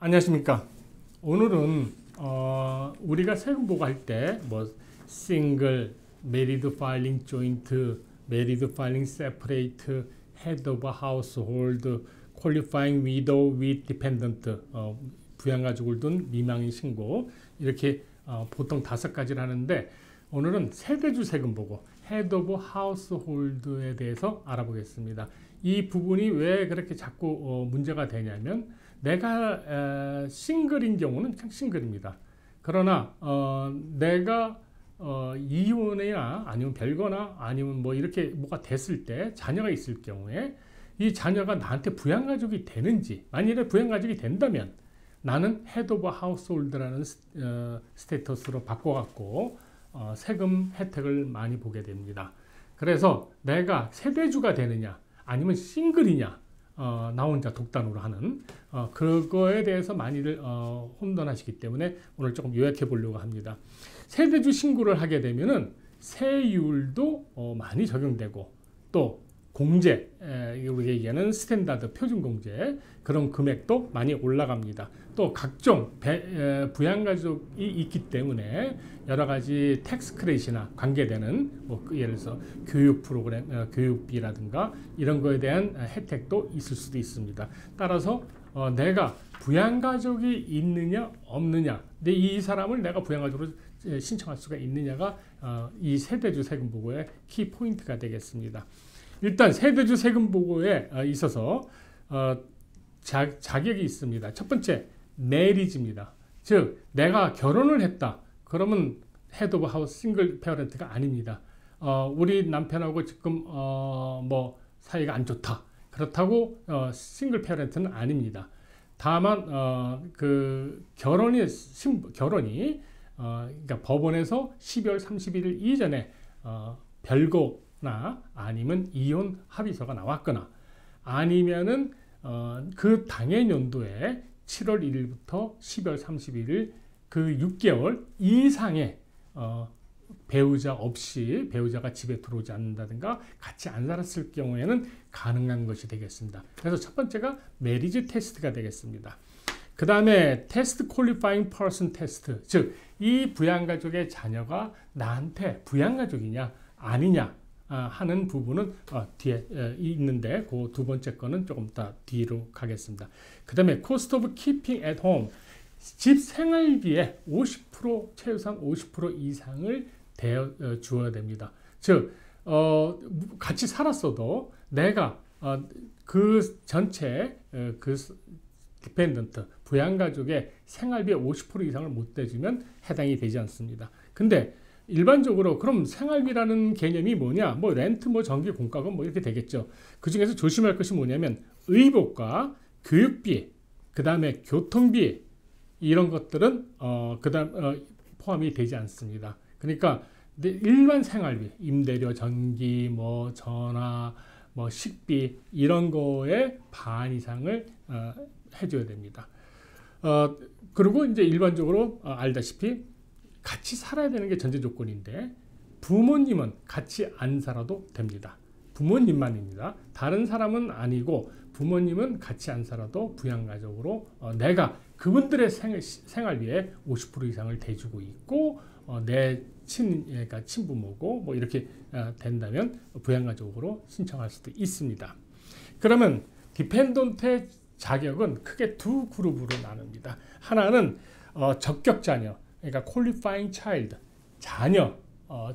안녕하십니까. 오늘은 우리가 세금 보고할 때 뭐 싱글, 메리드 파일링 조인트, 메리드 파일링 세퍼레이트, 헤드 오브 하우스홀드, 퀄리파잉 위도우 윗 디펜던트, 부양가족을 둔 미망인 신고, 이렇게 보통 5가지를 하는데 오늘은 세대주 세금 보고 헤드 오브 하우스홀드에 대해서 알아보겠습니다. 이 부분이 왜 그렇게 자꾸 문제가 되냐면, 내가 싱글인 경우는 그냥 싱글입니다. 그러나 내가 이혼이나 아니면 별거나 아니면 뭐 이렇게 뭐가 됐을 때 자녀가 있을 경우에 이 자녀가 나한테 부양가족이 되는지, 만일에 부양가족이 된다면 나는 헤드 오브 하우스홀드라는 스테이터스로 바꿔갖고 세금 혜택을 많이 보게 됩니다. 그래서 내가 세대주가 되느냐 아니면 싱글이냐, 나 혼자 독단으로 하는 그거에 대해서 많이들 혼돈하시기 때문에 오늘 조금 요약해 보려고 합니다. 세대주 신고를 하게 되면은 세율도 많이 적용되고, 또 공제, 우리가 얘기하는 스탠다드 표준 공제, 그런 금액도 많이 올라갑니다. 또 각종 부양가족이 있기 때문에 여러 가지 텍스 크레딧이나 관계되는 뭐 예를 들어서 교육 프로그램, 교육비라든가 이런 거에 대한 혜택도 있을 수도 있습니다. 따라서 내가 부양가족이 있느냐 없느냐, 근데 이 사람을 내가 부양가족으로 신청할 수가 있느냐가 이 세대주 세금 보고의 키 포인트가 되겠습니다. 일단 세대주 세금 보고에 있어서 자격이 있습니다. 첫 번째, 메리지입니다. 즉 내가 결혼을 했다 그러면 헤드 오브 하우스 싱글 페어런트가 아닙니다. 우리 남편하고 지금 뭐 사이가 안 좋다, 그렇다고 싱글 페어런트는 아닙니다. 다만 그 결혼이 그러니까 법원에서 12월 31일 이전에 별거나 아니면 이혼 합의서가 나왔거나, 아니면은 그 당해 연도에 7월 1일부터 12월 31일 그 6개월 이상의 배우자 없이, 배우자가 집에 들어오지 않는다든가 같이 안 살았을 경우에는 가능한 것이 되겠습니다. 그래서 첫 번째가 메리지 테스트가 되겠습니다. 그 다음에 테스트 퀄리파잉 퍼슨 테스트, 즉 이 부양가족의 자녀가 나한테 부양가족이냐 아니냐 하는 부분은 뒤에 있는데, 그 두 번째 거는 조금 더 뒤로 가겠습니다. 그 다음에 cost of keeping at home, 집 생활비의 50%, 최소한 50% 이상을 대어 주어야 됩니다. 즉 같이 살았어도 내가 그 전체 그 디펜던트, 부양가족의 생활비의 50% 이상을 못 대주면 해당이 되지 않습니다. 근데 일반적으로 그럼 생활비라는 개념이 뭐냐, 뭐 렌트, 뭐 전기, 공과금 뭐 이렇게 되겠죠. 그 중에서 조심할 것이 뭐냐면 의복과 교육비, 그 다음에 교통비, 이런 것들은 포함이 되지 않습니다. 그러니까 일반 생활비, 임대료, 전기, 뭐 전화, 뭐 식비, 이런 거에 반 이상을 해줘야 됩니다. 그리고 이제 일반적으로 알다시피 같이 살아야 되는 게 전제 조건인데, 부모님은 같이 안 살아도 됩니다. 부모님만입니다. 다른 사람은 아니고 부모님은 같이 안 살아도 부양가족으로 내가 그분들의 생활비에 50% 이상을 대주고 있고, 내 그러니까 친부모고 뭐 이렇게 된다면 부양가족으로 신청할 수도 있습니다. 그러면 디펜던트의 자격은 크게 두 그룹으로 나눕니다. 하나는 적격 자녀, 그러니까 qualifying child,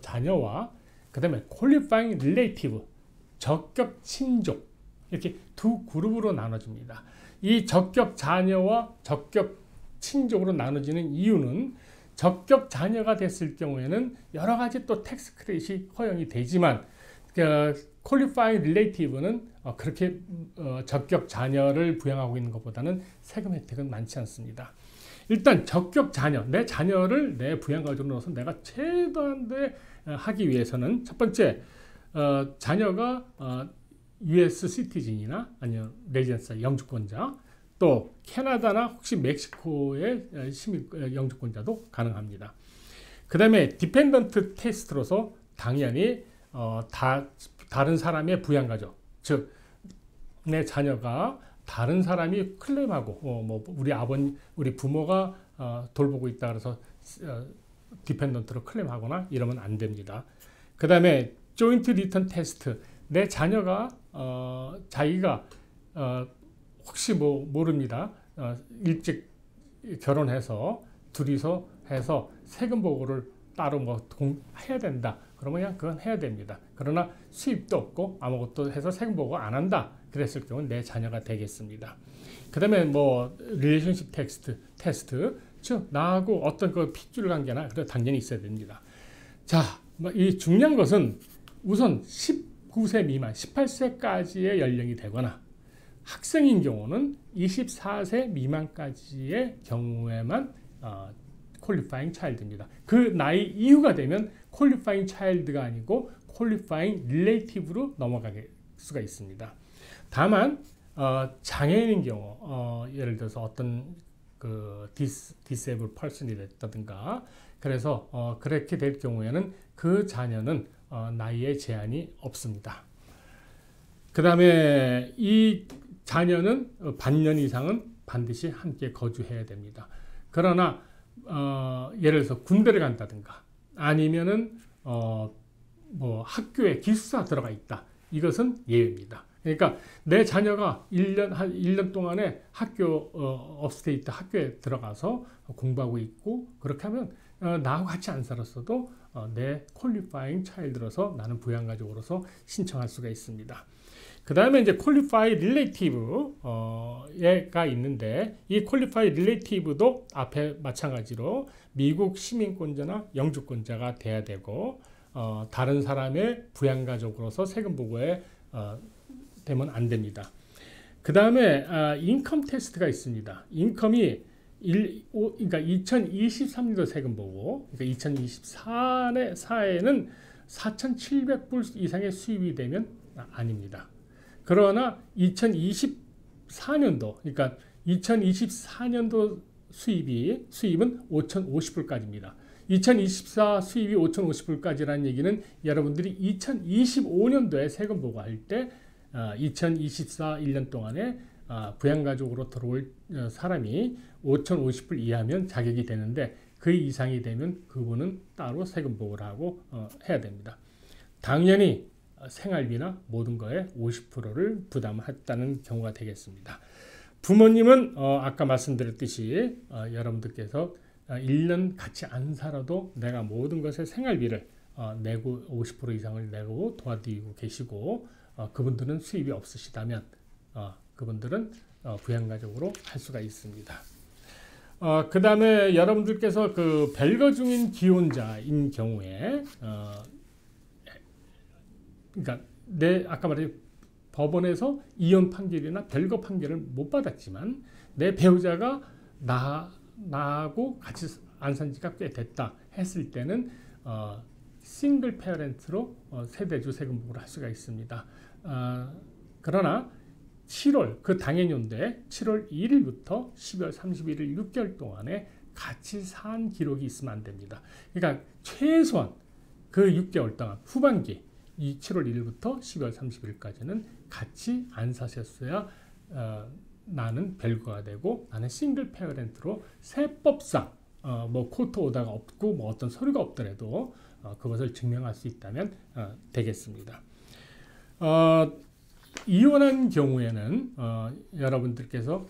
자녀와 그 다음에 qualifying relative, 적격 친족, 이렇게 두 그룹으로 나눠집니다. 이 적격 자녀와 적격 친족으로 나눠지는 이유는, 적격 자녀가 됐을 경우에는 여러 가지 또 텍스 크레딧이 허용이 되지만, qualifying relative는 그렇게 적격 자녀를 부양하고 있는 것보다는 세금 혜택은 많지 않습니다. 일단 적격 자녀, 내 자녀를 내 부양가족으로 넣어서 내가 최대한 하기 위해서는, 첫 번째, 자녀가 US 시티즌이나 아니면 레지던스 영주권자, 또 캐나다나 혹시 멕시코의 시민 영주권자도 가능합니다. 그 다음에 디펜던트 테스트로서 당연히 다른 사람의 부양가족, 즉 내 자녀가 다른 사람이 클레임하고 뭐 우리 부모가 돌보고 있다 그래서 디펜던트로 클레임하거나 이러면 안 됩니다. 그 다음에 조인트 리턴 테스트. 내 자녀가 자기가 혹시 모릅니다. 일찍 결혼해서 둘이서 해서 세금 보고를 따로 해야 된다. 그러면 그냥 그건 해야 됩니다. 그러나 수입도 없고 아무것도 해서 세금 보고 안 한다. 그랬을 경우는 내 자녀가 되겠습니다. 그 다음에 릴레이션십 테스트, 즉 나하고 어떤 핏줄 관계나 그래 당연히 있어야 됩니다. 자, 이 중요한 것은 우선 19세 미만, 18세까지의 연령이 되거나 학생인 경우는 24세 미만까지의 경우에만 퀄리파잉 차일드입니다. 그 나이 이후가 되면 퀄리파잉 차일드가 아니고 퀄리파잉 릴레이티브로 넘어갈 수가 있습니다. 다만 장애인인 경우 예를 들어서 어떤 디세이블 퍼슨이 됐다든가 그래서 그렇게 될 경우에는 그 자녀는 나이에 제한이 없습니다. 그 다음에 이 자녀는 반년 이상은 반드시 함께 거주해야 됩니다. 그러나 예를 들어서 군대를 간다든가 아니면은 학교에 기숙사 들어가 있다. 이것은 예외입니다. 그러니까 내 자녀가 1년 동안에 업스테이트 학교에 들어가서 공부하고 있고 그렇게 하면 나하고 같이 안 살았어도 내 퀄리파잉 차일드로서 나는 부양가족으로서 신청할 수가 있습니다. 그 다음에 이제 퀄리파이 릴레이티브가 있는데 이 퀄리파이 릴레이티브도 앞에 마찬가지로 미국 시민권자나 영주권자가 돼야 되고 다른 사람의 부양가족으로서 세금 보고에 되면 안 됩니다. 그 다음에 인컴 테스트가 있습니다. 인컴이 그러니까 2023년도 세금 보고 그러니까 2024에는 4,700불 이상의 수입이 되면 아닙니다. 그러나 2024년도 그러니까 2024년도 수입은 5,050불까지입니다. 2024 수입이 5,050불까지라는 얘기는 여러분들이 2025년도에 세금 보고할 때 2024 1년 동안에 부양가족으로 들어올 사람이 5,050불 이하면 자격이 되는데 그 이상이 되면 그분은 따로 세금 보고를 하고 해야 됩니다. 당연히 생활비나 모든 거에 50%를 부담했다는 경우가 되겠습니다. 부모님은 아까 말씀드렸듯이 여러분들께서 1년 같이 안 살아도 내가 모든 것의 생활비를 내고 50% 이상을 내고 도와드리고 계시고 그분들은 수입이 없으시다면 그분들은 부양가족으로 할 수가 있습니다. 그 다음에 여러분들께서 그 별거 중인 기혼자인 경우에 그러니까 아까 말한 법원에서 이혼 판결이나 별거 판결을 못 받았지만 내 배우자가 나하고 같이 안 산 지가 꽤 됐다 했을 때는 싱글 페어렌트로 세대주 세금 보고를 할 수가 있습니다. 그러나 7월 그 당해년도에 7월 1일부터 12월 31일 6개월 동안에 같이 산 기록이 있으면 안 됩니다. 그러니까 최소한 그 6개월 동안 후반기 이 7월 1일부터 12월 30일까지는 같이 안 사셨어야 나는 별거가 되고 나는 싱글 페어렌트로 세법상 코트 오더가 없고 어떤 서류가 없더라도 그것을 증명할 수 있다면 되겠습니다. 이혼한 경우에는 여러분들께서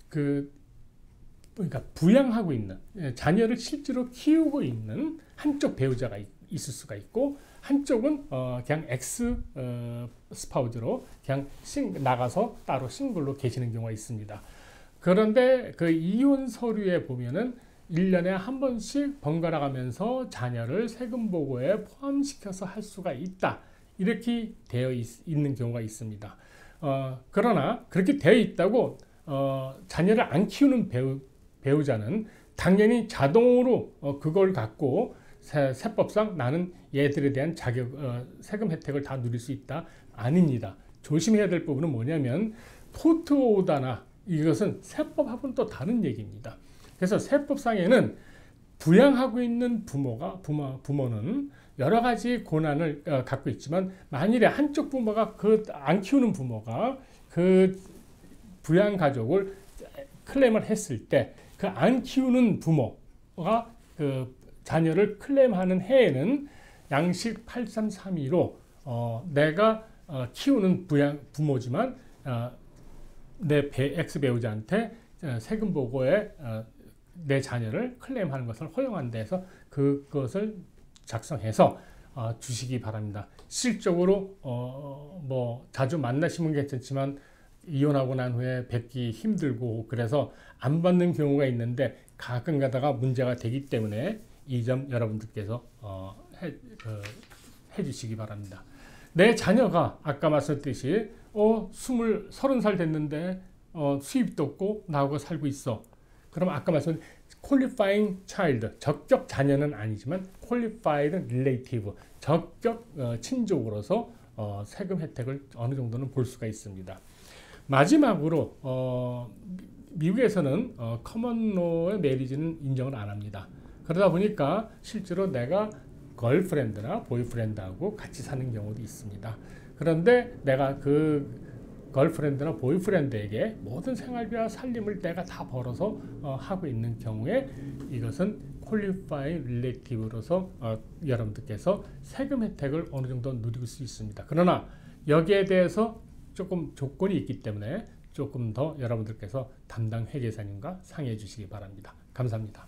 그러니까 부양하고 있는 자녀를 실제로 키우고 있는 한쪽 배우자가 있을 수가 있고 한쪽은 그냥 엑스 스파우즈로 그냥 나가서 따로 싱글로 계시는 경우가 있습니다. 그런데 그 이혼 서류에 보면은 1년에 한 번씩 번갈아 가면서 자녀를 세금 보고에 포함시켜서 할 수가 있다. 이렇게 되어 있는 경우가 있습니다. 그러나 그렇게 되어 있다고 자녀를 안 키우는 배우자는 당연히 자동으로 그걸 갖고 세법상 나는 얘들에 대한 세금 혜택을 다 누릴 수 있다. 아닙니다. 조심해야 될 부분은 뭐냐면 코트 오더나 이것은 세법하고는 또 다른 얘기입니다. 그래서 세법상에는 부양하고 있는 부모는 여러 가지 고난을 갖고 있지만 만일에 한쪽 부모가 안 키우는 부모가 그 부양가족을 클레임을 했을 때 그 안 키우는 부모가 그 자녀를 클레임하는 해에는 양식 8332로 내가 키우는 부모지만 내 X배우자한테 세금 보고에 내 자녀를 클레임하는 것을 허용한다 해서 그것을 작성해서 주시기 바랍니다. 실적으로 뭐 자주 만나시면 괜찮지만 이혼하고 난 후에 뵙기 힘들고 그래서 안 받는 경우가 있는데 가끔 가다가 문제가 되기 때문에 이 점 여러분들께서 해주시기 바랍니다. 내 자녀가 아까 말씀드렸듯이 30살 됐는데 수입도 없고 나하고 살고 있어. 그럼 아까 말씀드린 qualifying child, 적격 자녀는 아니지만 qualified relative, 적격 친족으로서 세금 혜택을 어느 정도는 볼 수가 있습니다. 마지막으로 미국에서는 커먼로의 메리지는 인정을 안 합니다. 그러다 보니까 실제로 내가 걸프렌드나 보이프렌드하고 같이 사는 경우도 있습니다. 그런데 내가 그 걸프렌드나 보이프렌드에게 모든 생활비와 살림을 내가 다 벌어서 하고 있는 경우에 이것은 퀄리파이 릴레이티브로서 여러분들께서 세금 혜택을 어느 정도 누릴 수 있습니다. 그러나 여기에 대해서 조금 조건이 있기 때문에 조금 더 여러분들께서 담당 회계사님과 상의해 주시기 바랍니다. 감사합니다.